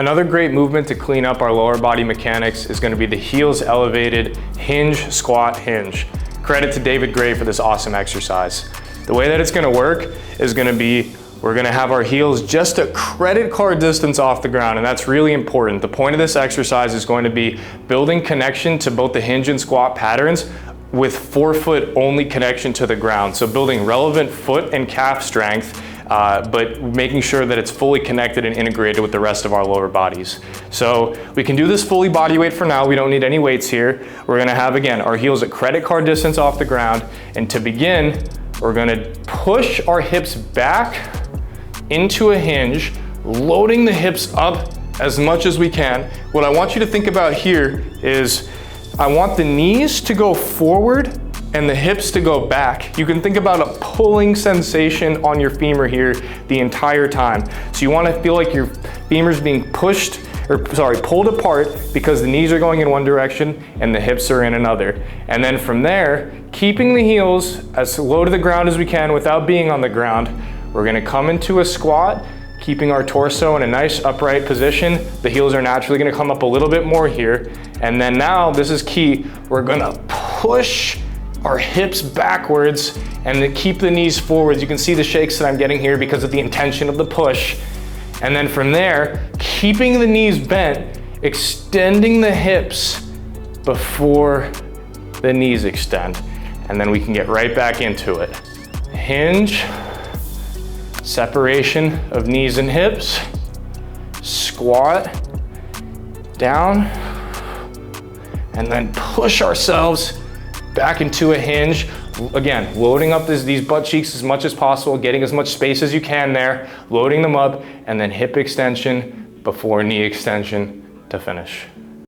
Another great movement to clean up our lower body mechanics is going to be the heels elevated Hinge-Squat-Hinge. Credit to David Gray for this awesome exercise. The way that it's going to work is going to be, we're going to have our heels just a credit card distance off the ground, and that's really important. The point of this exercise is going to be building connection to both the hinge and squat patterns with forefoot only connection to the ground. So building relevant foot and calf strength, but making sure that it's fully connected and integrated with the rest of our lower bodies. So we can do this fully body weight for now. We don't need any weights here. We're gonna have, again, our heels at credit card distance off the ground. And to begin, we're gonna push our hips back into a hinge, loading the hips up as much as we can. What I want you to think about here is I want the knees to go forward and the hips to go back. You can think about a pulling sensation on your femur here the entire time. So you want to feel like your femur's being pulled apart because the knees are going in one direction and the hips are in another. And then from there, keeping the heels as low to the ground as we can without being on the ground, we're gonna come into a squat, keeping our torso in a nice upright position. The heels are naturally gonna come up a little bit more here. And then now, this is key, we're gonna push our hips backwards and then keep the knees forwards. You can see the shakes that I'm getting here because of the intention of the push. And then from there, keeping the knees bent, extending the hips before the knees extend. And then we can get right back into it. Hinge, separation of knees and hips, squat, down, and then push ourselves back into a hinge. Again, loading up these butt cheeks as much as possible, getting as much space as you can there, loading them up, and then hip extension before knee extension to finish.